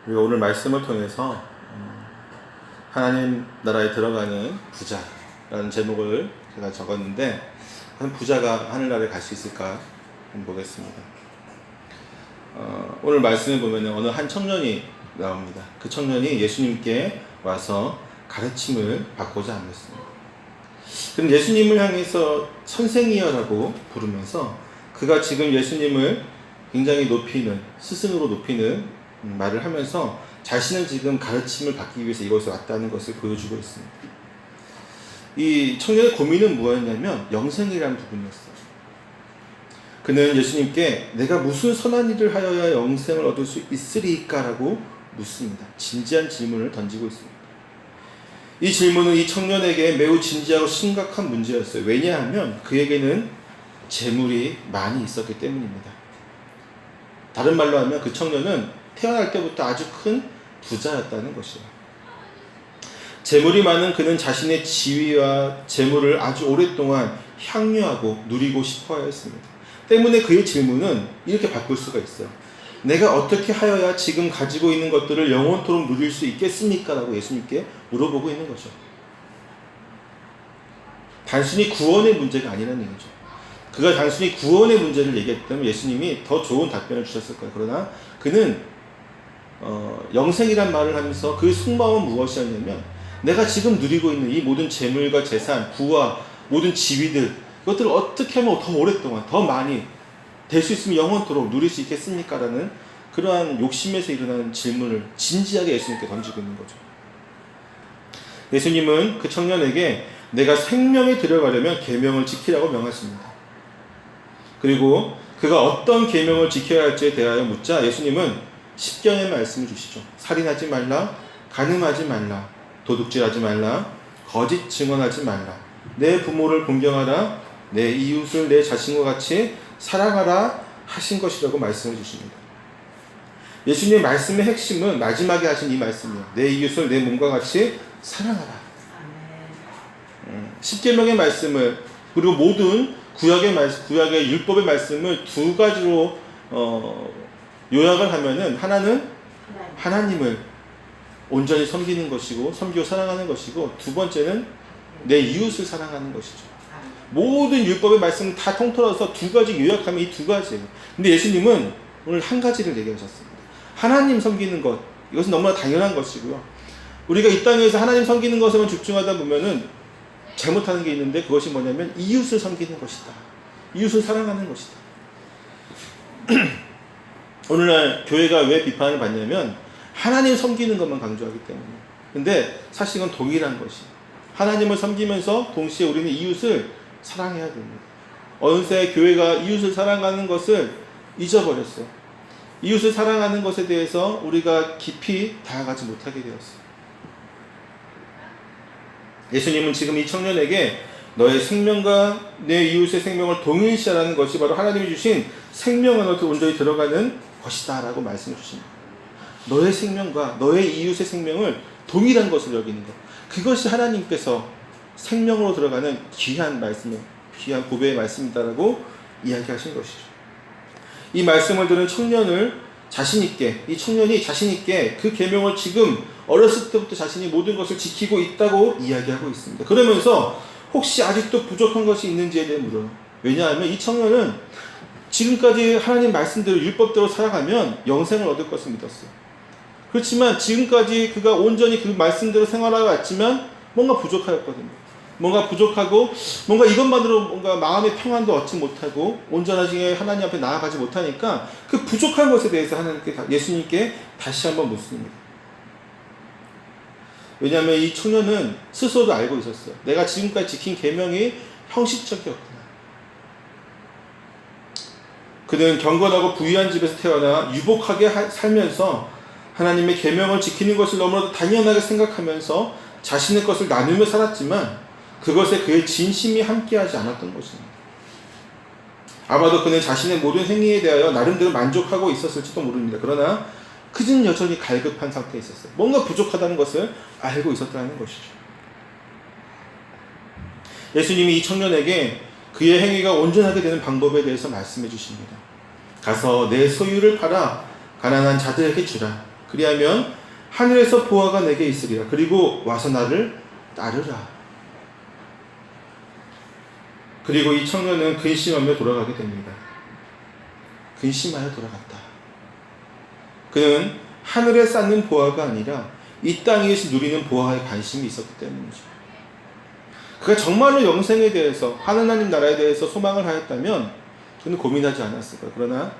우리가 오늘 말씀을 통해서 하나님 나라에 들어가는 부자라는 제목을 제가 적었는데, 한 부자가 하늘나라에 갈 수 있을까 한번 보겠습니다. 오늘 말씀을 보면 어느 한 청년이 나옵니다. 그 청년이 예수님께 와서 가르침을 받고자 합니다. 그럼 예수님을 향해서 선생이여라고 부르면서 그가 지금 예수님을 굉장히 높이는, 스승으로 높이는 말을 하면서 자신은 지금 가르침을 받기 위해서 이곳에 왔다는 것을 보여주고 있습니다. 이 청년의 고민은 무엇이냐면 영생이라는 부분이었어요. 그는 예수님께 내가 무슨 선한 일을 하여야 영생을 얻을 수 있으리까? 라고 묻습니다. 진지한 질문을 던지고 있습니다. 이 질문은 이 청년에게 매우 진지하고 심각한 문제였어요. 왜냐하면 그에게는 재물이 많이 있었기 때문입니다. 다른 말로 하면 그 청년은 태어날 때부터 아주 큰 부자였다는 것이에요. 재물이 많은 그는 자신의 지위와 재물을 아주 오랫동안 향유하고 누리고 싶어 했습니다. 때문에 그의 질문은 이렇게 바꿀 수가 있어요. 내가 어떻게 하여야 지금 가지고 있는 것들을 영원토록 누릴 수 있겠습니까? 라고 예수님께 물어보고 있는 거죠. 단순히 구원의 문제가 아니라는 얘기죠. 그가 단순히 구원의 문제를 얘기했다면 예수님이 더 좋은 답변을 주셨을 거예요. 그러나 그는 영생이란 말을 하면서 그 속마음은 무엇이었냐면, 내가 지금 누리고 있는 이 모든 재물과 재산, 부와 모든 지위들, 이것들을 어떻게 하면 더 오랫동안, 더 많이 될 수 있으면 영원토록 누릴 수 있겠습니까? 라는 그러한 욕심에서 일어나는 질문을 진지하게 예수님께 던지고 있는 거죠. 예수님은 그 청년에게 내가 생명에 들어가려면 계명을 지키라고 명하십니다. 그리고 그가 어떤 계명을 지켜야 할지에 대하여 묻자 예수님은 십경의 말씀을 주시죠. 살인하지 말라, 간음하지 말라, 도둑질하지 말라, 거짓 증언하지 말라, 내 부모를 공경하라, 내 이웃을 내 자신과 같이 사랑하라 하신 것이라고 말씀을 주십니다. 예수님의 말씀의 핵심은 마지막에 하신 이 말씀이에요. 내 이웃을 내 몸과 같이 사랑하라. 십계명의 말씀을, 그리고 모든 구약의 율법의 말씀을 두 가지로 요약을 하면은, 하나는 하나님을 온전히 섬기는 것이고 섬기고 사랑하는 것이고, 두 번째는 내 이웃을 사랑하는 것이죠. 모든 율법의 말씀을 다 통틀어서 두 가지 요약하면 이 두 가지예요. 근데 예수님은 오늘 한 가지를 얘기하셨습니다. 하나님 섬기는 것, 이것은 너무나 당연한 것이고요. 우리가 이 땅에서 하나님 섬기는 것에만 집중하다 보면은 잘못하는 게 있는데, 그것이 뭐냐면 이웃을 섬기는 것이다. 이웃을 사랑하는 것이다. 오늘날 교회가 왜 비판을 받냐면 하나님 섬기는 것만 강조하기 때문에. 근데 사실 이건 동일한 것이에요. 하나님을 섬기면서 동시에 우리는 이웃을 사랑해야 됩니다. 어느새 교회가 이웃을 사랑하는 것을 잊어버렸어요. 이웃을 사랑하는 것에 대해서 우리가 깊이 다가가지 못하게 되었어요. 예수님은 지금 이 청년에게 너의 생명과 내 이웃의 생명을 동일시하라는 것이 바로 하나님이 주신 생명 안으로 온전히 들어가는 것이다 라고 말씀해 주십니다. 너의 생명과 너의 이웃의 생명을 동일한 것으로 여기는 것, 그것이 하나님께서 생명으로 들어가는 귀한 말씀이에요. 귀한 보배의 말씀이다라고 이야기하신 것이죠. 이 말씀을 들은 청년을 이 청년이 자신있게 그 계명을 지금 어렸을 때부터 자신이 모든 것을 지키고 있다고 이야기하고 있습니다. 그러면서 혹시 아직도 부족한 것이 있는지에 대해 물어요. 왜냐하면 이 청년은 지금까지 하나님 말씀대로 율법대로 살아가면 영생을 얻을 것을 믿었어요. 그렇지만 지금까지 그가 온전히 그 말씀대로 생활하여 왔지만 뭔가 부족하였거든요. 뭔가 부족하고, 뭔가 이것만으로 뭔가 마음의 평안도 얻지 못하고 온전하게 하나님 앞에 나아가지 못하니까 그 부족한 것에 대해서 예수님께 다시 한번 묻습니다. 왜냐하면 이 청년은 스스로도 알고 있었어요. 내가 지금까지 지킨 계명이 형식적이었구나. 그는 경건하고 부유한 집에서 태어나 유복하게 살면서 하나님의 계명을 지키는 것을 너무나도 당연하게 생각하면서 자신의 것을 나누며 살았지만 그것에 그의 진심이 함께하지 않았던 것입니다. 아마도 그는 자신의 모든 행위에 대하여 나름대로 만족하고 있었을지도 모릅니다. 그러나 그는 여전히 갈급한 상태에 있었어요. 뭔가 부족하다는 것을 알고 있었다는 것이죠. 예수님이 이 청년에게 그의 행위가 온전하게 되는 방법에 대해서 말씀해 주십니다. 가서 내 소유를 팔아 가난한 자들에게 주라. 그리하면 하늘에서 보화가 내게 있으리라. 그리고 와서 나를 따르라. 그리고 이 청년은 근심하며 돌아가게 됩니다. 근심하여 돌아갔다. 그는 하늘에 쌓는 보화가 아니라 이 땅에서 누리는 보화에 관심이 있었기 때문이죠. 그가 정말로 영생에 대해서, 하나님 나라에 대해서 소망을 하였다면 그는 고민하지 않았을 거예요. 그러나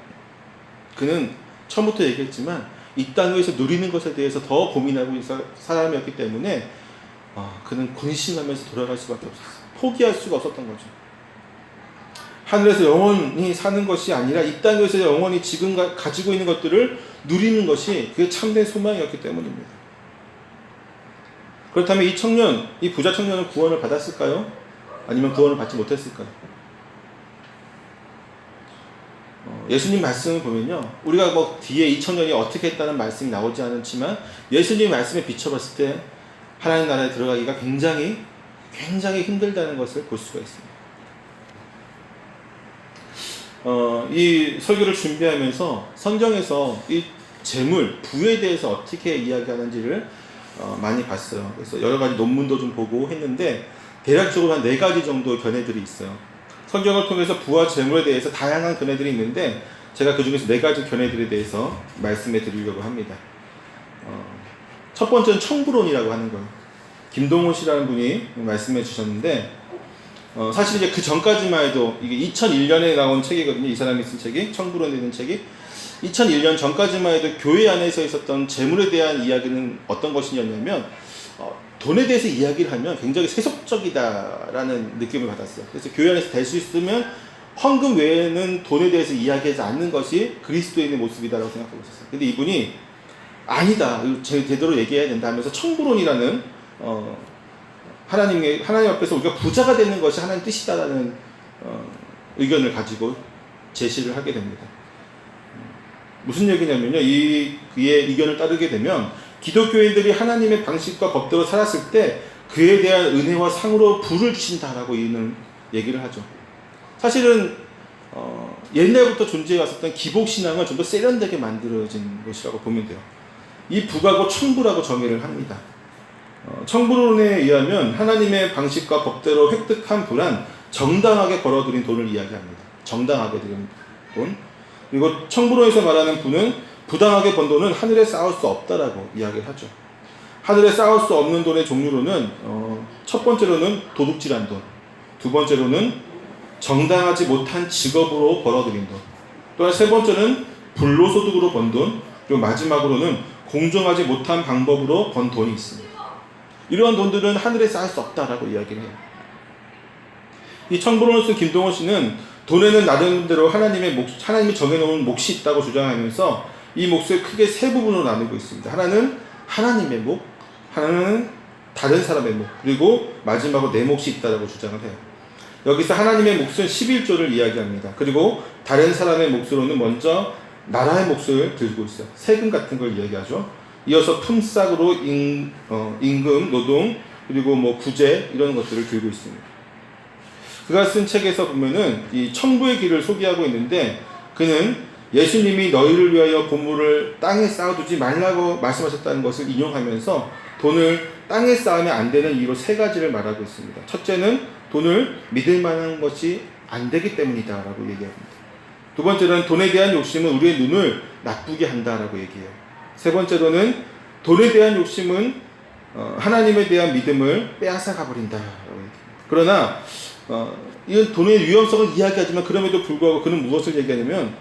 그는 처음부터 얘기했지만 이 땅에서 누리는 것에 대해서 더 고민하고 있는 사람이었기 때문에 그는 근심하면서 돌아갈 수밖에 없었어요. 포기할 수가 없었던 거죠. 하늘에서 영원히 사는 것이 아니라 이 땅에서 영원히 지금 가지고 있는 것들을 누리는 것이 그의 참된 소망이었기 때문입니다. 그렇다면 이 청년, 이 부자 청년은 구원을 받았을까요? 아니면 구원을 받지 못했을까요? 예수님 말씀을 보면요, 우리가 뭐 뒤에 이 청년이 어떻게 했다는 말씀이 나오지 않지만 예수님 말씀에 비춰봤을 때 하나님 나라에 들어가기가 굉장히 힘들다는 것을 볼 수가 있습니다. 이 설교를 준비하면서 성경에서 이 재물, 부에 대해서 어떻게 이야기하는지를 많이 봤어요. 그래서 여러 가지 논문도 좀 보고 했는데 대략적으로 한 4가지 정도의 견해들이 있어요. 성경을 통해서 부와 재물에 대해서 다양한 견해들이 있는데 제가 그 중에서 4가지 견해들에 대해서 말씀해 드리려고 합니다. 첫 번째는 청부론이라고 하는 거예요. 김동호 씨라는 분이 말씀해 주셨는데 사실 이제 그 전까지만 해도 이게 2001년에 나온 책이거든요. 이 사람이 쓴 책이, 청부론이라는 책이 2001년 전까지만 해도 교회 안에서 있었던 재물에 대한 이야기는 어떤 것이냐면 돈에 대해서 이야기를 하면 굉장히 세속적이다라는 느낌을 받았어요. 그래서 교회 안에서 될 수 있으면 헌금 외에는 돈에 대해서 이야기하지 않는 것이 그리스도인의 모습이다라고 생각하고 있었어요. 근데 이분이 아니다, 제대로 얘기해야 된다 하면서 청부론이라는 하나님 앞에서 우리가 부자가 되는 것이 하나님 뜻이다라는 의견을 가지고 제시를 하게 됩니다. 무슨 얘기냐면요, 그의 의견을 따르게 되면 기독교인들이 하나님의 방식과 법대로 살았을 때 그에 대한 은혜와 상으로 부를 주신다라고 이는 얘기를 하죠. 사실은 옛날부터 존재해 왔었던 기복신앙을 좀 더 세련되게 만들어진 것이라고 보면 돼요. 이 부가고 청부라고 정의를 합니다. 청부론에 의하면 하나님의 방식과 법대로 획득한 부란 정당하게 벌어들인 돈을 이야기합니다. 정당하게 들인 돈. 그리고 청부론에서 말하는 부는 부당하게 번 돈은 하늘에 쌓을 수 없다라고 이야기를 하죠. 하늘에 쌓을 수 없는 돈의 종류로는 첫 번째로는 도둑질한 돈, 두 번째로는 정당하지 못한 직업으로 벌어들인 돈, 또한 세 번째는 불로소득으로 번 돈, 그리고 마지막으로는 공정하지 못한 방법으로 번 돈이 있습니다. 이러한 돈들은 하늘에 쌓을 수 없다라고 이야기를 해요. 이 청부론을 쓴 김동호 씨는 돈에는 나름대로 하나님이 정해놓은 몫이 있다고 주장하면서 이 몫을 크게 3부분으로 나누고 있습니다. 하나는 하나님의 몫, 하나는 다른 사람의 몫, 그리고 마지막으로 내 몫이 있다고 주장을 해요. 여기서 하나님의 몫은 11조를 이야기합니다. 그리고 다른 사람의 몫으로는 먼저 나라의 몫을 들고 있어요. 세금 같은 걸 이야기하죠. 이어서 품삯으로 임금, 노동, 그리고 뭐 구제 이런 것들을 들고 있습니다. 그가 쓴 책에서 보면은 이 청부의 길을 소개하고 있는데 그는 예수님이 너희를 위하여 보물을 땅에 쌓아두지 말라고 말씀하셨다는 것을 인용하면서 돈을 땅에 쌓으면 안 되는 이유로 3가지를 말하고 있습니다. 첫째는 돈을 믿을 만한 것이 안 되기 때문이다라고 얘기합니다. 두 번째로는 돈에 대한 욕심은 우리의 눈을 나쁘게 한다라고 얘기해요. 세 번째로는 돈에 대한 욕심은 하나님에 대한 믿음을 빼앗아 가버린다라고 얘기합니다. 그러나 이건 돈의 위험성을 이야기하지만 그럼에도 불구하고 그는 무엇을 얘기하냐면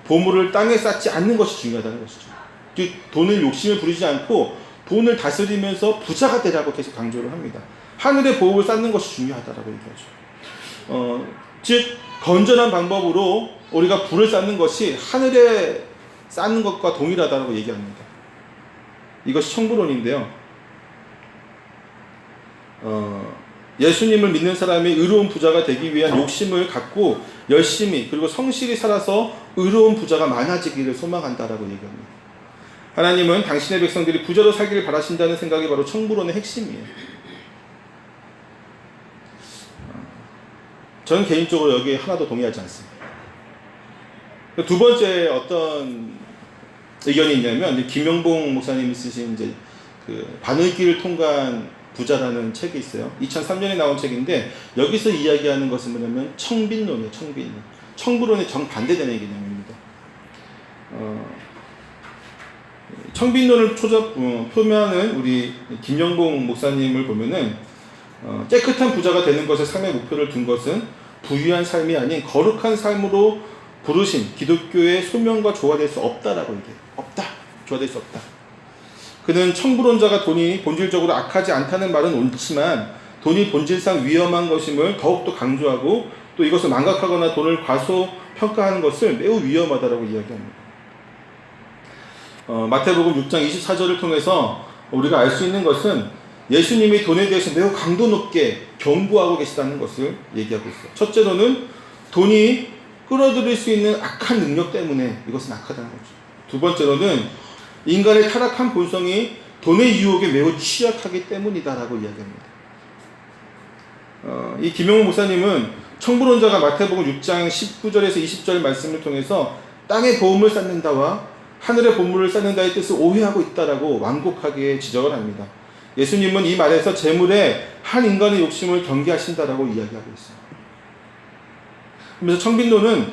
보물을 땅에 쌓지 않는 것이 중요하다는 것이죠. 즉 돈을 욕심을 부리지 않고 돈을 다스리면서 부자가 되라고 계속 강조를 합니다. 하늘의 보물을 쌓는 것이 중요하다라고 얘기하죠. 즉 건전한 방법으로 우리가 부를 쌓는 것이 하늘에 쌓는 것과 동일하다고 얘기합니다. 이것이 청부론인데요. 예수님을 믿는 사람이 의로운 부자가 되기 위한 욕심을 갖고 열심히 그리고 성실히 살아서 의로운 부자가 많아지기를 소망한다라고 얘기합니다. 하나님은 당신의 백성들이 부자로 살기를 바라신다는 생각이 바로 청부론의 핵심이에요. 저는 개인적으로 여기에 하나도 동의하지 않습니다. 두 번째 어떤 의견이 있냐면, 이제 김영봉 목사님이 쓰신 이제 그 바늘길을 통과한 부자라는 책이 있어요. 2003년에 나온 책인데, 여기서 이야기하는 것은 뭐냐면 청빈론이에요. 청빈론. 청부론의 정반대되는 개념입니다. 청빈론을 표명하는 우리 김영봉 목사님을 보면은, 깨끗한 부자가 되는 것에 삶의 목표를 둔 것은 부유한 삶이 아닌 거룩한 삶으로 부르신 기독교의 소명과 조화될 수 없다라고 얘기해요. 없다. 조화될 수 없다. 그는 청부론자가 돈이 본질적으로 악하지 않다는 말은 옳지만, 돈이 본질상 위험한 것임을 더욱더 강조하고, 또 이것을 망각하거나 돈을 과소평가하는 것을 매우 위험하다라고 이야기합니다. 마태복음 6장 24절을 통해서 우리가 알 수 있는 것은 예수님이 돈에 대해서 매우 강도 높게 경고하고 계시다는 것을 얘기하고 있어요. 첫째로는 돈이 끌어들일 수 있는 악한 능력 때문에 이것은 악하다는 거죠. 두 번째로는 인간의 타락한 본성이 돈의 유혹에 매우 취약하기 때문이다라고 이야기합니다. 이 김용호 목사님은 청부론자가 마태복음 6장 19절에서 20절 말씀을 통해서 땅에 보험을 쌓는다와 하늘의 보물을 쌓는다의 뜻을 오해하고 있다라고 완곡하게 지적을 합니다. 예수님은 이 말에서 재물에 한 인간의 욕심을 경계하신다라고 이야기하고 있어요. 그래서 청빈론은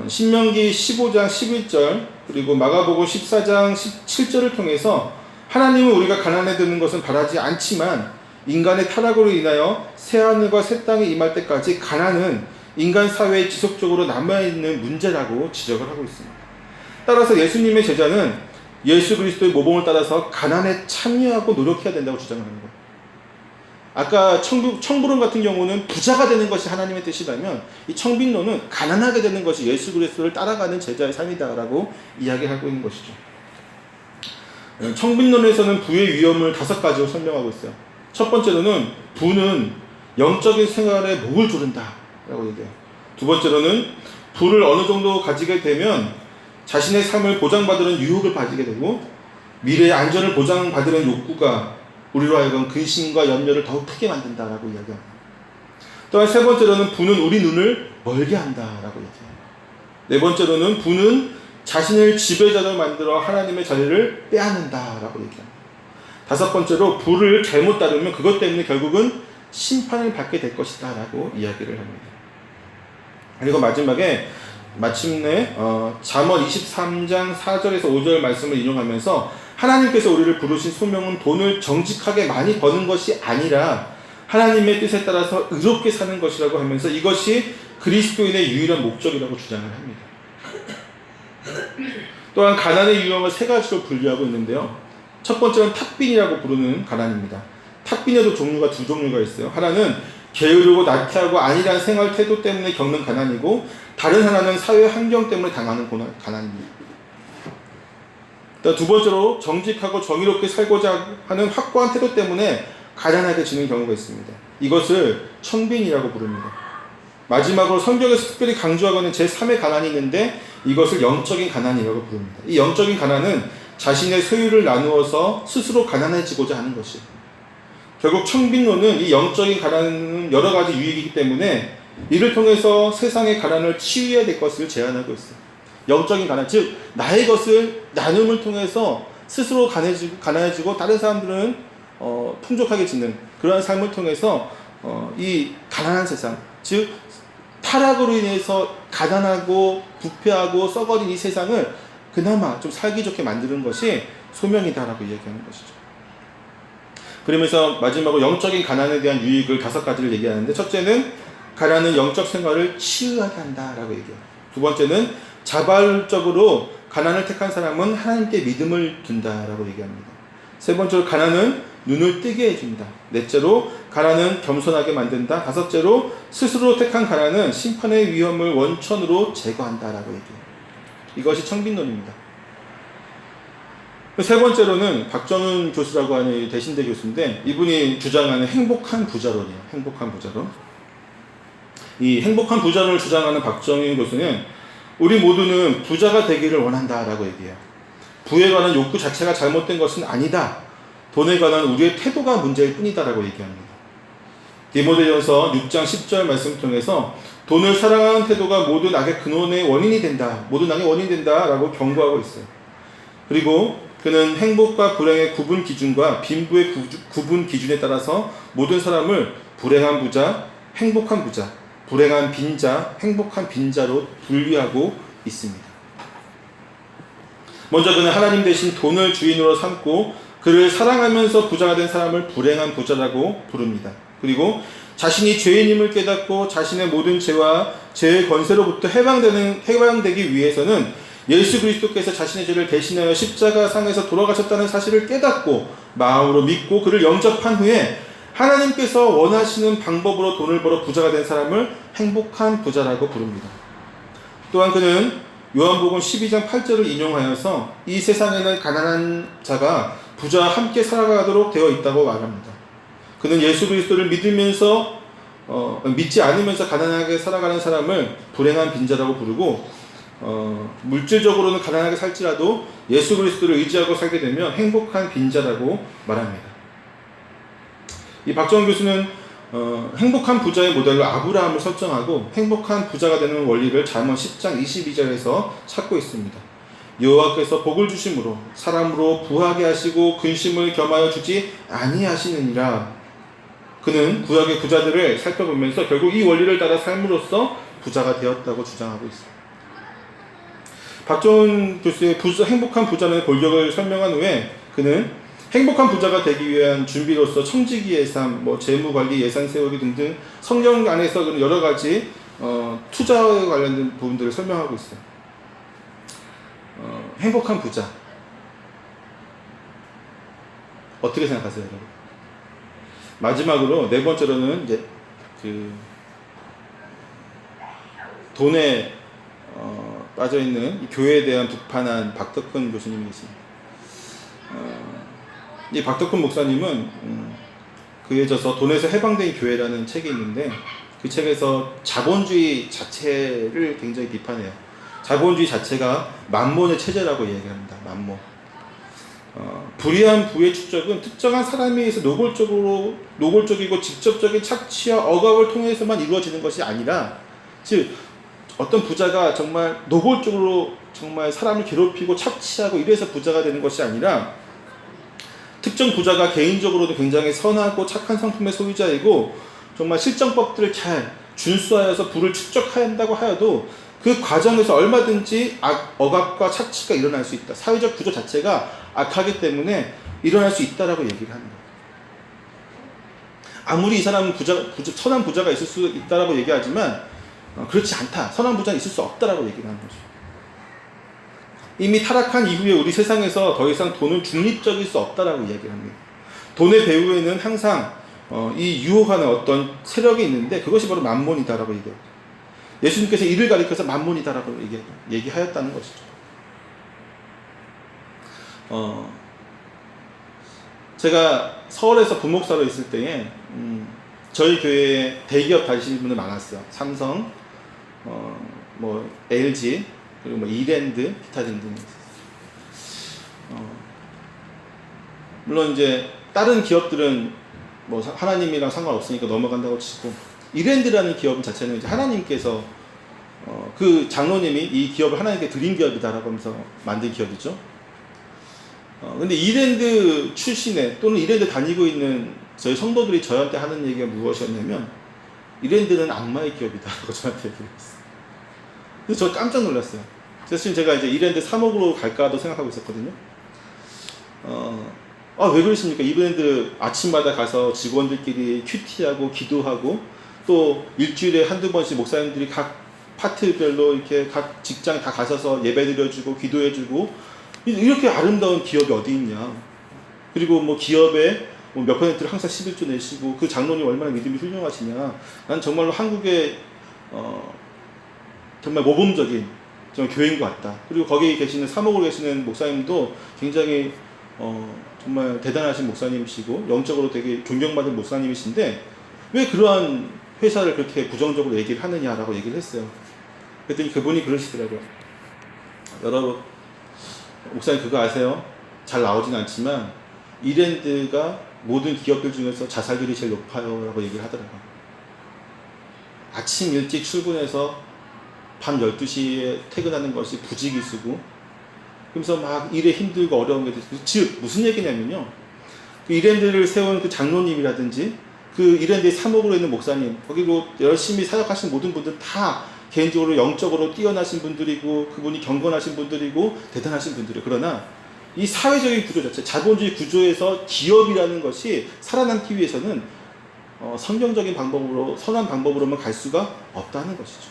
신명기 15장 11절 그리고 마가복음 14장 17절을 통해서 하나님은 우리가 가난에 드는 것은 바라지 않지만 인간의 타락으로 인하여 새하늘과 새 땅이 임할 때까지 가난은 인간 사회에 지속적으로 남아있는 문제라고 지적을 하고 있습니다. 따라서 예수님의 제자는 예수 그리스도의 모범을 따라서 가난에 참여하고 노력해야 된다고 주장을 하는 거예요. 아까 청부론 같은 경우는 부자가 되는 것이 하나님의 뜻이라면, 이 청빈론은 가난하게 되는 것이 예수 그리스도를 따라가는 제자의 삶이다라고 이야기하고 있는 것이죠. 청빈론에서는 부의 위험을 5가지로 설명하고 있어요. 첫 번째로는 부는 영적인 생활에 목을 조른다라고 얘기해요. 두 번째로는 부를 어느 정도 가지게 되면 자신의 삶을 보장받으는 유혹을 가지게 되고, 미래의 안전을 보장받으는 욕구가 우리로 하여금 근심과 염려를 더욱 크게 만든다라고 이야기합니다. 또한 세 번째로는 부는 우리 눈을 멀게 한다라고 얘기해요. 네 번째로는 부는 자신을 지배자로 만들어 하나님의 자리를 빼앗는다라고 얘기합니다. 다섯 번째로 부를 잘못 따르면 그것 때문에 결국은 심판을 받게 될 것이다 라고 이야기를 합니다. 그리고 마침내 잠언 23장 4절에서 5절 말씀을 인용하면서 하나님께서 우리를 부르신 소명은 돈을 정직하게 많이 버는 것이 아니라 하나님의 뜻에 따라서 의롭게 사는 것이라고 하면서 이것이 그리스도인의 유일한 목적이라고 주장을 합니다. 또한 가난의 유형을 3가지로 분류하고 있는데요. 첫 번째는 탁빈이라고 부르는 가난입니다. 탁빈에도 종류가 2종류가 있어요. 하나는 게으르고 나태하고 안일한 생활 태도 때문에 겪는 가난이고, 다른 하나는 사회 환경 때문에 당하는 가난입니다. 두 번째로 정직하고 정의롭게 살고자 하는 확고한 태도 때문에 가난하게 지는 경우가 있습니다. 이것을 청빈이라고 부릅니다. 마지막으로 성경에서 특별히 강조하고 있는 제3의 가난이 있는데 이것을 영적인 가난이라고 부릅니다. 이 영적인 가난은 자신의 소유를 나누어서 스스로 가난해지고자 하는 것이에요. 결국 청빈론은 이 영적인 가난은 여러 가지 유익이기 때문에 이를 통해서 세상의 가난을 치유해야 될 것을 제안하고 있어요. 영적인 가난, 즉 나의 것을 나눔을 통해서 스스로 가난해지고 다른 사람들은 풍족하게 지는 그러한 삶을 통해서 이 가난한 세상, 즉 타락으로 인해서 가난하고 부패하고 썩어진 이 세상을 그나마 좀 살기 좋게 만드는 것이 소명이다라고 이야기하는 것이죠. 그러면서 마지막으로 영적인 가난에 대한 유익을 5가지를 얘기하는데, 첫째는 가난은 영적 생활을 치유하게 한다라고 얘기해요. 두 번째는 자발적으로 가난을 택한 사람은 하나님께 믿음을 둔다라고 얘기합니다. 세 번째로 가난은 눈을 뜨게 해준다. 넷째로 가난은 겸손하게 만든다. 다섯째로 스스로 택한 가난은 심판의 위험을 원천으로 제거한다라고 얘기해요. 이것이 청빈론입니다. 세 번째로는 박정은 교수라고 하는 대신대 교수인데, 이분이 주장하는 행복한 부자론이에요. 행복한 부자론. 이 행복한 부자론을 주장하는 박정은 교수는 우리 모두는 부자가 되기를 원한다라고 얘기해요. 부에 관한 욕구 자체가 잘못된 것은 아니다. 돈에 관한 우리의 태도가 문제일 뿐이다라고 얘기합니다. 디모데전서 6장 10절 말씀을 통해서 돈을 사랑하는 태도가 모든 악의 근원의 원인이 된다. 모든 악의 원인이 된다라고 경고하고 있어요. 그리고 그는 행복과 불행의 구분 기준과 빈부의 구분 기준에 따라서 모든 사람을 불행한 부자, 행복한 부자, 불행한 빈자, 행복한 빈자로 분류하고 있습니다. 먼저 그는 하나님 대신 돈을 주인으로 삼고 그를 사랑하면서 부자가 된 사람을 불행한 부자라고 부릅니다. 그리고 자신이 죄인임을 깨닫고 자신의 모든 죄와 죄의 권세로부터 해방되기 위해서는 예수 그리스도께서 자신의 죄를 대신하여 십자가 상에서 돌아가셨다는 사실을 깨닫고 마음으로 믿고 그를 영접한 후에 하나님께서 원하시는 방법으로 돈을 벌어 부자가 된 사람을 행복한 부자라고 부릅니다. 또한 그는 요한복음 12장 8절을 인용하여서 이 세상에는 가난한 자가 부자와 함께 살아가도록 되어 있다고 말합니다. 그는 예수 그리스도를 믿지 않으면서 가난하게 살아가는 사람을 불행한 빈자라고 부르고 물질적으로는 가난하게 살지라도 예수 그리스도를 의지하고 살게 되면 행복한 빈자라고 말합니다. 이 박정원 교수는 행복한 부자의 모델로 아브라함을 설정하고 행복한 부자가 되는 원리를 잠언 10장 22절에서 찾고 있습니다. 여호와께서 복을 주심으로 사람으로 부하게 하시고 근심을 겸하여 주지 아니하시느니라. 그는 구약의 부자들을 살펴보면서 결국 이 원리를 따라 삶으로써 부자가 되었다고 주장하고 있습니다. 박정훈 교수의 행복한 부자의 골격을 설명한 후에 그는 행복한 부자가 되기 위한 준비로서 청지기의 삶, 재무관리, 예산 세우기 등등 성경 안에서 여러 가지 투자와 관련된 부분들을 설명하고 있어요. 행복한 부자 어떻게 생각하세요, 여러분? 마지막으로 네 번째로는 이제 돈에 빠져있는 교회에 대한 비판한 박덕근 교수님이 계십니다. 이 박덕근 목사님은 그에 져서 돈에서 해방된 교회라는 책이 있는데 그 책에서 자본주의 자체를 굉장히 비판해요. 자본주의 자체가 만몬의 체제라고 얘기합니다. 만몬. 불의한 부의 축적은 특정한 사람에 의해서 노골적이고 직접적인 착취와 억압을 통해서만 이루어지는 것이 아니라, 즉 어떤 부자가 정말 노골적으로 정말 사람을 괴롭히고 착취하고 이래서 부자가 되는 것이 아니라, 특정 부자가 개인적으로도 굉장히 선하고 착한 성품의 소유자이고 정말 실정법들을 잘 준수하여서 부를 축적한다고 하여도 그 과정에서 얼마든지 억압과 착취가 일어날 수 있다. 사회적 구조 자체가 악하기 때문에 일어날 수 있다라고 얘기를 합니다. 아무리 이 사람은 선한 부자가 있을 수 있다라고 얘기하지만 그렇지 않다. 선한 부자는 있을 수 없다라고 얘기를 하는 거죠. 이미 타락한 이후에 우리 세상에서 더 이상 돈은 중립적일 수 없다라고 얘기를 합니다. 돈의 배후에는 항상 이 유혹하는 어떤 세력이 있는데 그것이 바로 만몬이다라고 얘기합니다. 예수님께서 이를 가리켜서 만몬이다라고 얘기하였다는 것이죠. 제가 서울에서 부목사로 있을 때에 저희 교회에 대기업 다니시는 분들 많았어요. 삼성, LG, 그리고 이랜드, 기타 등등. 물론 이제 다른 기업들은 하나님이랑 상관없으니까 넘어간다고 치고, 이랜드라는 기업 자체는 이제 하나님께서 그 장로님이 이 기업을 하나님께 드린 기업이다라고 하면서 만든 기업이죠. 근데 이랜드 출신의 또는 이랜드 다니고 있는 저희 성도들이 저한테 하는 얘기가 무엇이었냐면, 이랜드는 악마의 기업이다라고 저한테 얘기를 했어요. 그래서 저 깜짝 놀랐어요. 그래서 지금 제가 이제 이랜드 3억으로 갈까도 생각하고 있었거든요. 왜 그러십니까? 이랜드 아침마다 가서 직원들끼리 큐티하고 기도하고 또 일주일에 한두 번씩 목사님들이 각 파트별로 이렇게 각 직장 다 가셔서 예배 드려주고 기도해주고, 이렇게 아름다운 기업이 어디 있냐. 그리고 기업에 몇 퍼센트를 항상 11조 내시고, 그 장로님 얼마나 믿음이 훌륭하시냐. 난 정말로 한국의 정말 모범적인 정말 교회인 것 같다. 그리고 거기 계시는 3억으로 계시는 목사님도 굉장히 정말 대단하신 목사님이시고 영적으로 되게 존경받은 목사님이신데 왜 그러한 회사를 그렇게 부정적으로 얘기를 하느냐라고 얘기를 했어요. 그랬더니 그분이 그러시더라고요. 여러분, 목사님 그거 아세요? 잘 나오진 않지만 이랜드가 모든 기업들 중에서 자살률이 제일 높아요 라고 얘기를 하더라고요. 아침 일찍 출근해서 밤 12시에 퇴근하는 것이 부지기수고, 그러면서 막 일에 힘들고 어려운 게 됐어요. 즉 무슨 얘기냐면요, 그 이랜드를 세운 그 장로님이라든지 그 이랜드의 사목으로 있는 목사님, 거기로 열심히 사역하신 모든 분들 다 개인적으로 영적으로 뛰어나신 분들이고 그분이 경건하신 분들이고 대단하신 분들이에요. 그러나 이 사회적인 구조 자체, 자본주의 구조에서 기업이라는 것이 살아남기 위해서는 성경적인 방법으로, 선한 방법으로만 갈 수가 없다는 것이죠.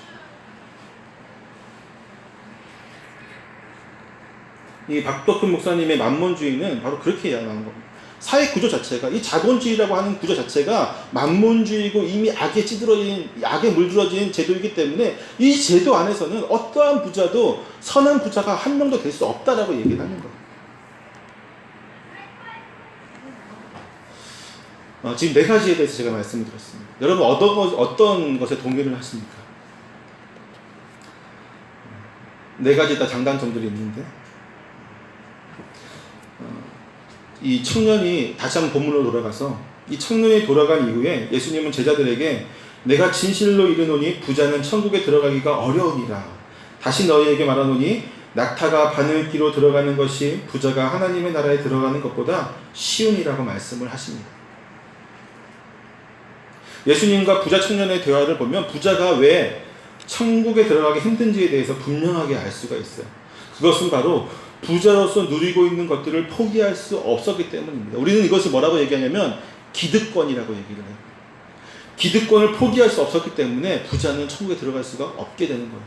이 박덕흠 목사님의 만몬주의는 바로 그렇게 이야기하는 겁니다. 사회 구조 자체가, 이 자본주의라고 하는 구조 자체가 만몬주의고 이미 악에 찌들어진, 악에 물들어진 제도이기 때문에 이 제도 안에서는 어떠한 부자도 선한 부자가 한 명도 될 수 없다라고 얘기를 하는 거예요. 지금 네 가지에 대해서 제가 말씀을 드렸습니다. 여러분 어떤 것에 동의를 하십니까? 네 가지 다 장단점들이 있는데, 이 청년이 다시 한번 본문으로 돌아가서 이 청년이 돌아간 이후에 예수님은 제자들에게 내가 진실로 이르노니 부자는 천국에 들어가기가 어려우니라. 다시 너희에게 말하노니 낙타가 바늘기로 들어가는 것이 부자가 하나님의 나라에 들어가는 것보다 쉬우니라고 말씀을 하십니다. 예수님과 부자 청년의 대화를 보면 부자가 왜 천국에 들어가기 힘든지에 대해서 분명하게 알 수가 있어요. 그것은 바로 부자로서 누리고 있는 것들을 포기할 수 없었기 때문입니다. 우리는 이것을 뭐라고 얘기하냐면 기득권이라고 얘기를 해요. 기득권을 포기할 수 없었기 때문에 부자는 천국에 들어갈 수가 없게 되는 거예요.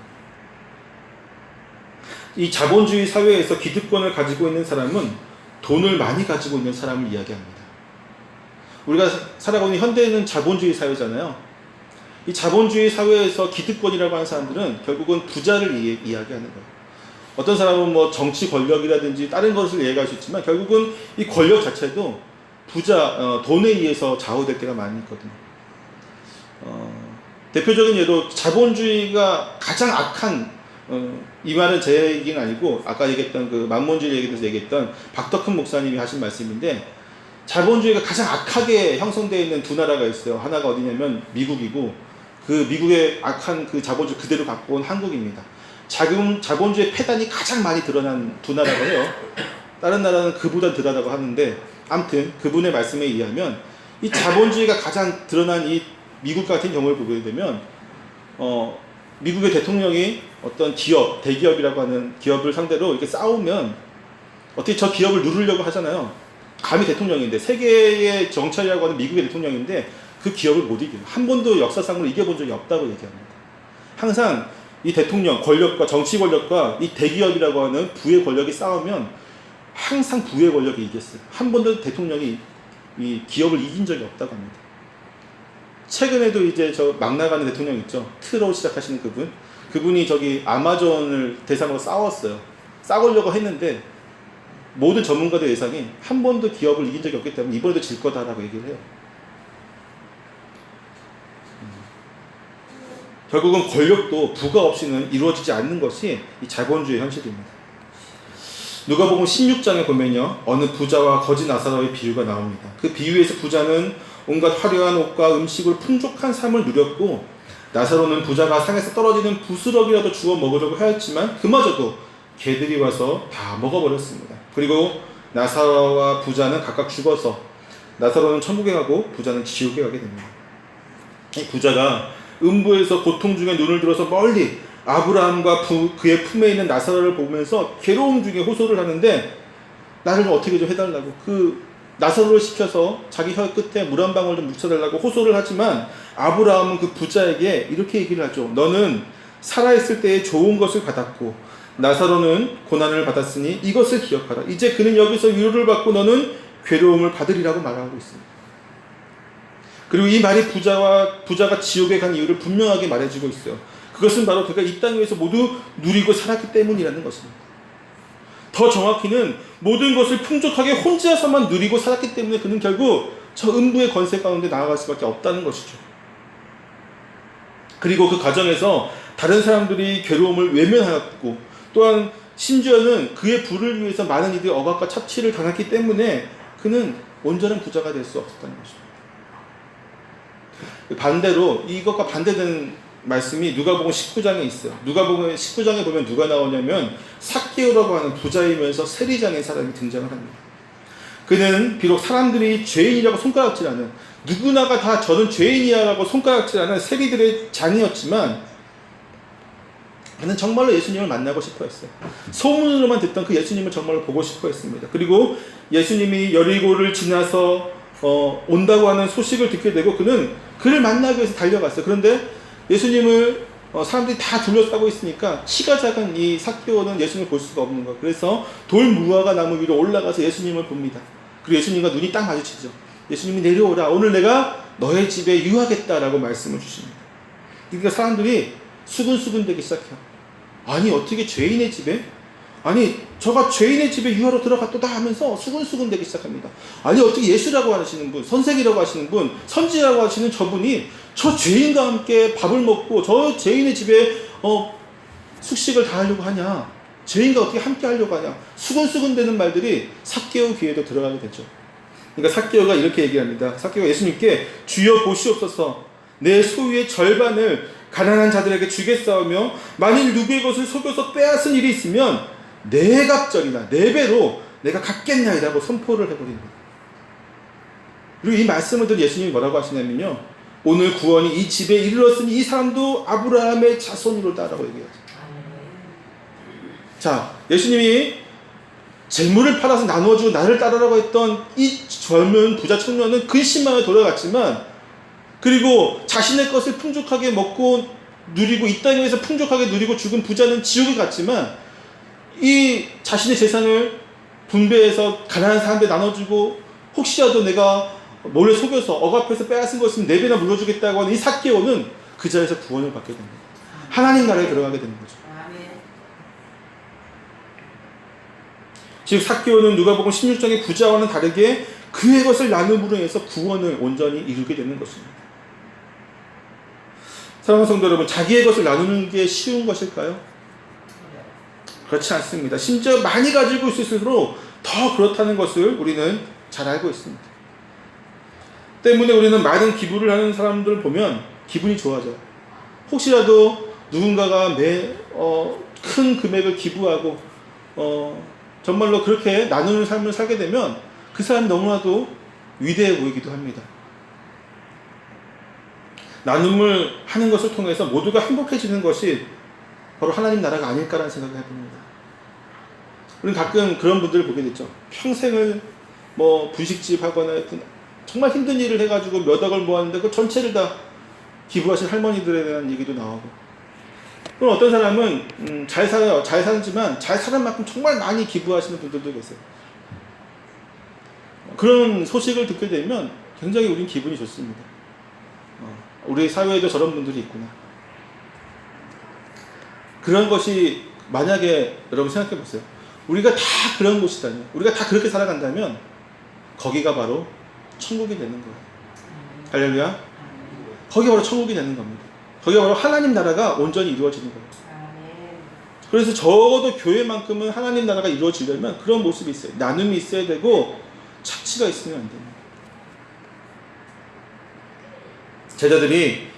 이 자본주의 사회에서 기득권을 가지고 있는 사람은 돈을 많이 가지고 있는 사람을 이야기합니다. 우리가 살아가고 있는 현대는 자본주의 사회잖아요. 이 자본주의 사회에서 기득권이라고 하는 사람들은 결국은 부자를 이야기하는 거예요. 어떤 사람은 뭐 정치 권력이라든지 다른 것을 얘기할 수 있지만 결국은 이 권력 자체도 돈에 의해서 좌우될 때가 많이 있거든요. 대표적인 예로 자본주의가 가장 악한, 이 말은 제 얘기는 아니고 아까 얘기했던 그 만몬주의 얘기에서 얘기했던 박덕흠 목사님이 하신 말씀인데, 자본주의가 가장 악하게 형성되어 있는 두 나라가 있어요. 하나가 어디냐면 미국이고, 그 미국의 악한 그 자본주의 그대로 갖고 온 한국입니다. 자본주의 폐단이 가장 많이 드러난 두 나라가 해요. 다른 나라는 그보다 덜하다고 하는데, 아무튼 그분의 말씀에 의하면 이 자본주의가 가장 드러난 이 미국 같은 경우를 보게 되면 미국의 대통령이 어떤 기업, 대기업이라고 하는 기업을 상대로 이렇게 싸우면 어떻게 저 기업을 누르려고 하잖아요. 감히 대통령인데, 세계의 정찰이라고 하는 미국의 대통령인데 그 기업을 못 이겨요. 한 번도 역사상으로 이겨본 적이 없다고 얘기합니다. 항상 이 대통령 권력과 정치 권력과 이 대기업이라고 하는 부의 권력이 싸우면 항상 부의 권력이 이겼어요. 한 번도 대통령이 이 기업을 이긴 적이 없다고 합니다. 최근에도 이제 저 막 나가는 대통령 있죠. 트로 시작하시는 그분이 저기 아마존을 대상으로 싸웠어요. 싸우려고 했는데 모든 전문가들 예상이 한 번도 기업을 이긴 적이 없기 때문에 이번에도 질 거다라고 얘기를 해요. 결국은 권력도 부가 없이는 이루어지지 않는 것이 이 자본주의 현실입니다. 누가복음 16장에 보면요, 어느 부자와 거지 나사로의 비유가 나옵니다. 그 비유에서 부자는 온갖 화려한 옷과 음식으로 풍족한 삶을 누렸고, 나사로는 부자가 상에서 떨어지는 부스러기라도 주워 먹으려고 하였지만 그마저도 개들이 와서 다 먹어버렸습니다. 그리고 나사로와 부자는 각각 죽어서 나사로는 천국에 가고 부자는 지옥에 가게 됩니다. 이 부자가 음부에서 고통 중에 눈을 들어서 멀리 아브라함과 그의 품에 있는 나사로를 보면서 괴로움 중에 호소를 하는데, 나를 어떻게 좀 해달라고, 그 나사로를 시켜서 자기 혀 끝에 물 한 방울 좀 묻혀달라고 호소를 하지만, 아브라함은 그 부자에게 이렇게 얘기를 하죠. 너는 살아있을 때에 좋은 것을 받았고 나사로는 고난을 받았으니 이것을 기억하라. 이제 그는 여기서 위로를 받고 너는 괴로움을 받으리라고 말하고 있습니다. 그리고 이 말이 부자가 지옥에 간 이유를 분명하게 말해주고 있어요. 그것은 바로 그가 이 땅 위에서 모두 누리고 살았기 때문이라는 것입니다. 더 정확히는 모든 것을 풍족하게 혼자서만 누리고 살았기 때문에 그는 결국 저 음부의 권세 가운데 나아갈 수밖에 없다는 것이죠. 그리고 그 과정에서 다른 사람들이 괴로움을 외면하였고, 또한 심지어는 그의 부를 위해서 많은 이들의 억압과 착취를 당했기 때문에 그는 온전한 부자가 될 수 없었다는 것입니다. 반대로 이것과 반대되는 말씀이 누가복음 19장에 있어요. 누가복음 19장에 보면 누가 나오냐면 삭개오라고 하는 부자이면서 세리장의 사람이 등장을 합니다. 그는 비록 사람들이 죄인이라고 손가락질하는, 누구나가 다 저는 죄인이야라고 손가락질하는 세리들의 장이었지만 그는 정말로 예수님을 만나고 싶어 했어요. 소문으로만 듣던 그 예수님을 정말로 보고 싶어 했습니다. 그리고 예수님이 여리고를 지나서 온다고 하는 소식을 듣게 되고 그는 그를 만나기 위해서 달려갔어요. 그런데 예수님을 사람들이 다 둘러싸고 있으니까 키가 작은 이 삭개오는 예수님을 볼 수가 없는 거예요. 그래서 돌 무화과 나무 위로 올라가서 예수님을 봅니다. 그리고 예수님과 눈이 딱 마주치죠. 예수님이 내려오라, 오늘 내가 너의 집에 유하겠다라고 말씀을 주십니다. 그러니까 사람들이 수근수근 되기 시작해요. 아니 어떻게 죄인의 집에? 아니 저가 죄인의 집에 유하러 들어갔도다 하면서 수근수근 되기 시작합니다. 아니 어떻게 예수라고 하시는 분, 선생이라고 하시는 분, 선지라고 하시는 저분이 저 죄인과 함께 밥을 먹고 저 죄인의 집에 숙식을 다 하려고 하냐, 죄인과 어떻게 함께 하려고 하냐, 수근수근 되는 말들이 삭개오 귀에도 들어가게 되죠. 그러니까 삭개오가 이렇게 얘기합니다. 삭개오가 예수님께 주여 보시옵소서, 내 소유의 절반을 가난한 자들에게 주겠사오며 만일 누구의 것을 속여서 빼앗은 일이 있으면 네 갑절이나 네 배로 내가 갚겠나이라고 선포를 해버립니다. 그리고 이 말씀을 들은 예수님이 뭐라고 하시냐면요, 오늘 구원이 이 집에 이르렀으니 이 사람도 아브라함의 자손이로다라고 얘기하죠. 자, 예수님이 재물을 팔아서 나눠주고 나를 따르라고 했던 이 젊은 부자 청년은 근심만에 돌아갔지만, 그리고 자신의 것을 풍족하게 먹고 누리고 이 땅에서 풍족하게 누리고 죽은 부자는 지옥에 갔지만, 이 자신의 재산을 분배해서 가난한 사람들에 나눠주고 혹시라도 내가 몰래 속여서 억압해서 빼앗은 것을 4배나 물려주겠다고 하는 이 삭개오는 그 자리에서 구원을 받게 됩니다. 하나님 나라에 들어가게 되는 거죠. 즉 삭개오는 누가복음 16장의 부자와는 다르게 그의 것을 나눔으로 해서 구원을 온전히 이루게 되는 것입니다. 사랑하는 성도 여러분, 자기의 것을 나누는 게 쉬운 것일까요? 그렇지 않습니다. 심지어 많이 가지고 있을수록 더 그렇다는 것을 우리는 잘 알고 있습니다. 때문에 우리는 많은 기부를 하는 사람들을 보면 기분이 좋아져요. 혹시라도 누군가가 큰 금액을 기부하고 정말로 그렇게 나누는 삶을 살게 되면 그 사람이 너무나도 위대해 보이기도 합니다. 나눔을 하는 것을 통해서 모두가 행복해지는 것이 바로 하나님 나라가 아닐까라는 생각을 해봅니다. 우리는 가끔 그런 분들을 보게 됐죠. 평생을 분식집 하거나 정말 힘든 일을 해가지고 몇 억을 모았는데 그 전체를 다 기부하신 할머니들에 대한 얘기도 나오고, 그럼 어떤 사람은 잘 살아요. 잘 살지만 잘 사는 만큼 정말 많이 기부하시는 분들도 계세요. 그런 소식을 듣게 되면 굉장히 우린 기분이 좋습니다. 우리 사회에도 저런 분들이 있구나. 그런 것이 만약에 여러분 생각해 보세요. 우리가 다 그런 곳이다면, 우리가 다 그렇게 살아간다면 거기가 바로 천국이 되는 거예요. 할렐루야. 거기가 바로 천국이 되는 겁니다. 거기가 바로 하나님 나라가 온전히 이루어지는 거예요. 그래서 적어도 교회만큼은 하나님 나라가 이루어지려면 그런 모습이 있어요. 나눔이 있어야 되고 착취가 있으면 안 됩니다. 제자들이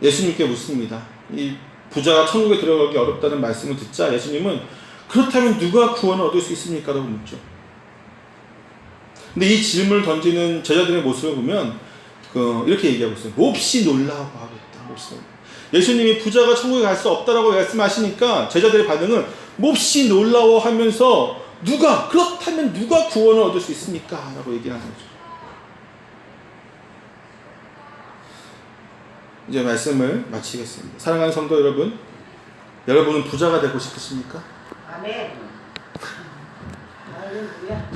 예수님께 묻습니다. 이 부자가 천국에 들어가기 어렵다는 말씀을 듣자 예수님은 그렇다면 누가 구원을 얻을 수 있습니까? 라고 묻죠. 근데 이 질문을 던지는 제자들의 모습을 보면 이렇게 얘기하고 있어요. 몹시 놀라워하겠다. 몹시 놀라워. 예수님이 부자가 천국에 갈 수 없다라고 말씀하시니까 제자들의 반응은 몹시 놀라워하면서 그렇다면 누가 구원을 얻을 수 있습니까? 라고 얘기하는 거죠. 이제 말씀을 마치겠습니다. 사랑하는 성도 여러분, 여러분은 부자가 되고 싶으십니까? 아멘. 할렐루야.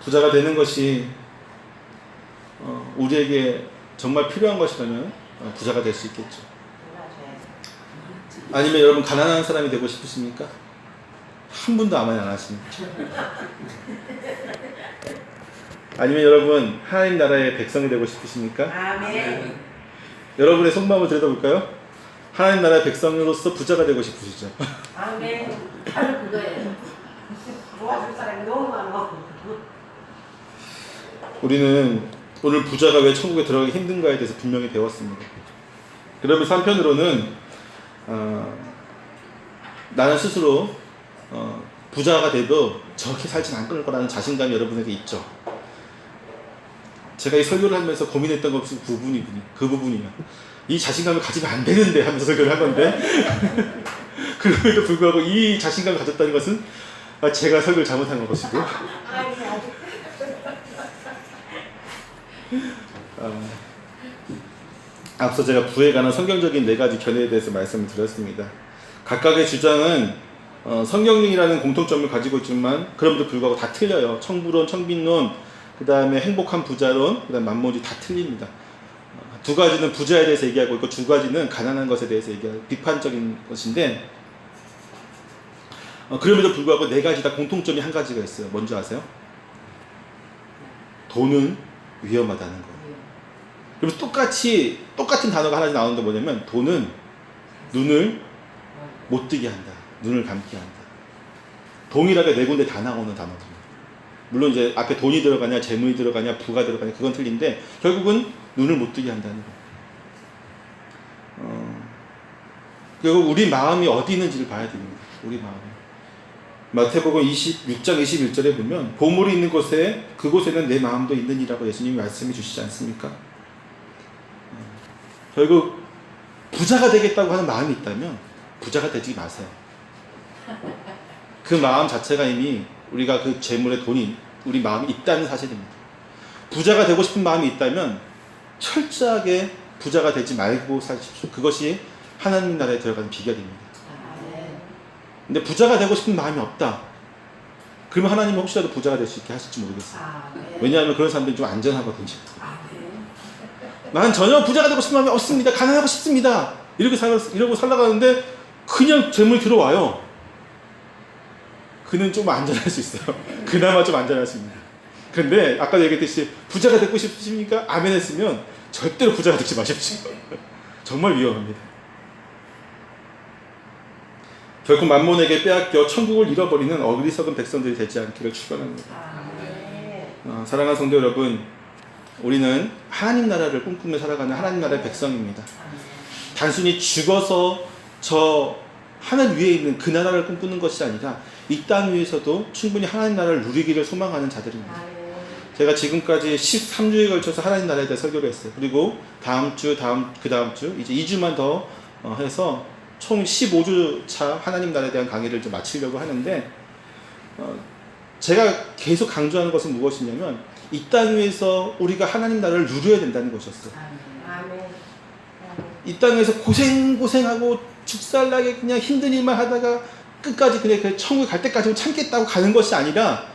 부자가 되는 것이 우리에게 정말 필요한 것이라면 부자가 될 수 있겠죠. 아니면 여러분 가난한 사람이 되고 싶으십니까? 한 분도 아마 안 하십니다. 아니면 여러분 하나님 나라의 백성이 되고 싶으십니까? 아멘. 여러분의 속마음을 들여다볼까요? 하나님 나라의 백성으로서 부자가 되고 싶으시죠? 아멘. 바로 그거예요. 도와줄 사람이 너무 많아. 우리는 오늘 부자가 왜 천국에 들어가기 힘든가에 대해서 분명히 배웠습니다. 그러면서 한편으로는 나는 스스로 부자가 돼도 저렇게 살진 않을 거라는 자신감이 여러분에게 있죠. 제가 이 설교를 하면서 고민했던 것이 그 부분이야. 이 자신감을 가지면 안 되는데 하면서 설교를 한 건데 그럼에도 불구하고 이 자신감을 가졌다는 것은 제가 설교를 잘못한 것이고 앞서 제가 부에 관한 성경적인 4가지 견해에 대해서 말씀을 드렸습니다. 각각의 주장은 성경론이라는 공통점을 가지고 있지만 그럼에도 불구하고 다 틀려요. 청부론, 청빈론, 그 다음에 행복한 부자론, 그 다음에 만몬주의 다 틀립니다. 2가지는 부자에 대해서 얘기하고 있고 2가지는 가난한 것에 대해서 얘기하고 비판적인 것인데 그럼에도 불구하고 4가지 다 공통점이 한 가지가 있어요. 뭔지 아세요? 돈은 위험하다는 거예요. 그래서 똑같은 단어가 하나 나오는데 뭐냐면 돈은 눈을 못 뜨게 한다. 눈을 감게 한다. 동일하게 4군데 다 나오는 단어입니다. 물론 이제 앞에 돈이 들어가냐, 재물이 들어가냐, 부가 들어가냐 그건 틀린데 결국은 눈을 못 뜨게 한다는 거예요. 결국 우리 마음이 어디 있는지를 봐야 됩니다. 우리 마음이. 마태복음 26장 21절에 보면 보물이 있는 곳에 그곳에는 내 마음도 있느니라고 예수님이 말씀해 주시지 않습니까? 결국 부자가 되겠다고 하는 마음이 있다면 부자가 되지 마세요. 그 마음 자체가 이미 우리가 그 재물에 돈이 우리 마음이 있다는 사실입니다. 부자가 되고 싶은 마음이 있다면 철저하게 부자가 되지 말고 사십시오. 그것이 하나님 나라에 들어가는 비결입니다. 근데 부자가 되고 싶은 마음이 없다. 그러면 하나님은 혹시라도 부자가 될 수 있게 하실지 모르겠어요. 왜냐하면 그런 사람들이 좀 안전하거든요. 난 전혀 부자가 되고 싶은 마음이 없습니다. 가난하고 싶습니다. 이러고 살아가는데 그냥 재물이 들어와요. 그는 좀 안전할 수 있어요. 그나마 좀 안전할 수 있습니다. 그런데 아까 얘기했듯이 부자가 되고 싶으십니까? 아멘 했으면 절대로 부자가 되지 마십시오. 정말 위험합니다. 결국 만몬에게 빼앗겨 천국을 잃어버리는 어리석은 백성들이 되지 않기를 축원합니다. 사랑하는 성도 여러분, 우리는 하나님 나라를 꿈꾸며 살아가는 하나님 나라의 백성입니다. 단순히 죽어서 저 하늘 위에 있는 그 나라를 꿈꾸는 것이 아니라 이 땅 위에서도 충분히 하나님 나라를 누리기를 소망하는 자들입니다. 제가 지금까지 13주에 걸쳐서 하나님 나라에 대해 설교를 했어요. 그리고 다음 주, 그 다음 주 이제 2주만 더 해서 총 15주 차 하나님 나라에 대한 강의를 좀 마치려고 하는데 제가 계속 강조하는 것은 무엇이냐면 이 땅 위에서 우리가 하나님 나라를 누려야 된다는 것이었어요. 이 땅에서 고생하고 죽살나게 그냥 힘든 일만 하다가 끝까지 그냥 천국에 갈 때까지 참겠다고 가는 것이 아니라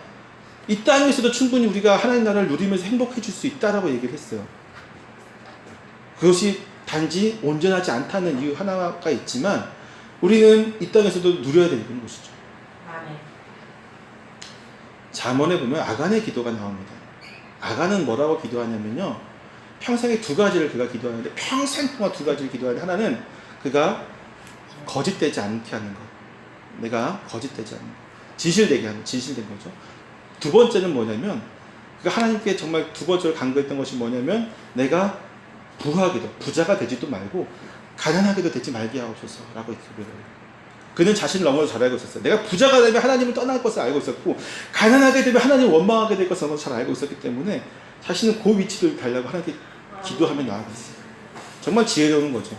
이 땅에서도 충분히 우리가 하나님 나라를 누리면서 행복해질 수 있다라고 얘기를 했어요. 그것이 단지 온전하지 않다는 이유 하나가 있지만 우리는 이 땅에서도 누려야 되는 것이죠. 잠언에 보면 아간의 기도가 나옵니다. 아간은 뭐라고 기도하냐면요, 평생에 2가지를 그가 기도하는데 평생 동안 2가지를 기도하는데 하나는 그가 거짓되지 않게 하는 것, 내가 거짓되지 않는 것, 진실되게 하는, 진실된 거죠. 2번째는 뭐냐면 그가 하나님께 정말 2번째로 간구했던 것이 뭐냐면 내가 부하게도, 부자가 되지도 말고 가난하게도 되지 말게 하옵소서라고 기도를 해요. 그는 자신을 너무나 잘 알고 있었어요. 내가 부자가 되면 하나님을 떠날 것을 알고 있었고 가난하게 되면 하나님을 원망하게 될 것을 너무 잘 알고 있었기 때문에 자신은 그 위치를 달라고 하나님께 기도하며 나아갔어요. 정말 지혜로운 거죠.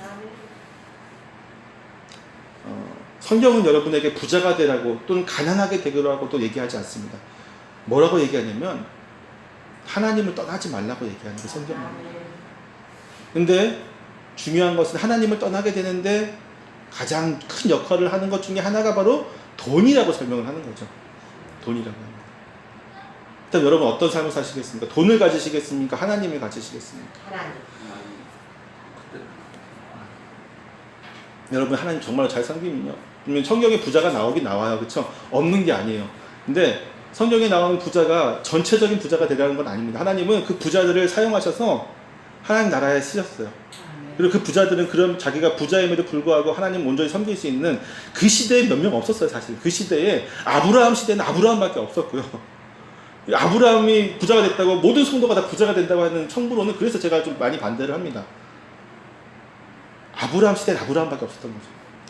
성경은 여러분에게 부자가 되라고 또는 가난하게 되라고 또 얘기하지 않습니다. 뭐라고 얘기하냐면 하나님을 떠나지 말라고 얘기하는 게 성경입니다. 근데 중요한 것은 하나님을 떠나게 되는데 가장 큰 역할을 하는 것 중에 하나가 바로 돈이라고 설명을 하는 거죠. 돈이라고 합니다. 일단 여러분 어떤 삶을 사시겠습니까? 돈을 가지시겠습니까? 하나님을 가지시겠습니까? 하나님. 여러분 하나님 정말 잘 섬기면요, 그러면 성경에 부자가 나오긴 나와요. 그렇죠? 없는 게 아니에요. 근데 성경에 나오는 부자가 전체적인 부자가 되라는 건 아닙니다. 하나님은 그 부자들을 사용하셔서 하나님 나라에 쓰셨어요. 그리고 그 부자들은 그런 자기가 부자임에도 불구하고 하나님 온전히 섬길 수 있는 그 시대에 몇 명 없었어요. 사실 그 시대에 아브라함 시대는 아브라함밖에 없었고요. 아브라함이 부자가 됐다고 모든 성도가 다 부자가 된다고 하는 청부로는 그래서 제가 좀 많이 반대를 합니다. 아브라함 시대는 아브라함밖에 없었던 거죠.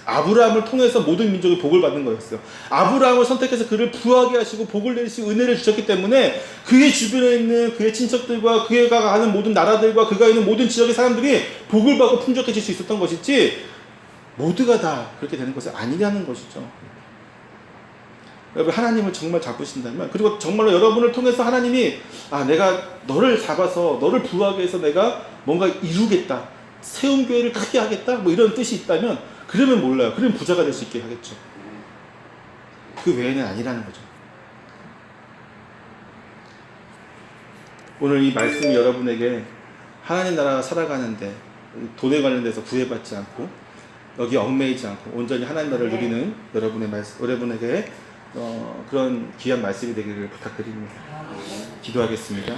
아브라함을 통해서 모든 민족이 복을 받는 거였어요. 아브라함을 선택해서 그를 부하게 하시고 복을 내리시고 은혜를 주셨기 때문에 그의 주변에 있는 그의 친척들과 그가 가는 모든 나라들과 그가 있는 모든 지역의 사람들이 복을 받고 풍족해질 수 있었던 것이지 모두가 다 그렇게 되는 것이 아니라는 것이죠. 여러분, 하나님을 정말 잡으신다면, 그리고 정말로 여러분을 통해서 하나님이 내가 너를 잡아서 너를 부하게 해서 내가 뭔가 이루겠다, 세운 교회를 크게 하겠다, 뭐 이런 뜻이 있다면, 그러면 몰라요. 그러면 부자가 될 수 있게 하겠죠. 그 외에는 아니라는 거죠. 오늘 이 말씀이 여러분에게 하나님 나라가 살아가는데 돈에 관련돼서 구애받지 않고 여기 얽매이지 않고 온전히 하나님 나라를 누리는 여러분에게 그런 귀한 말씀이 되기를 부탁드립니다. 기도하겠습니다.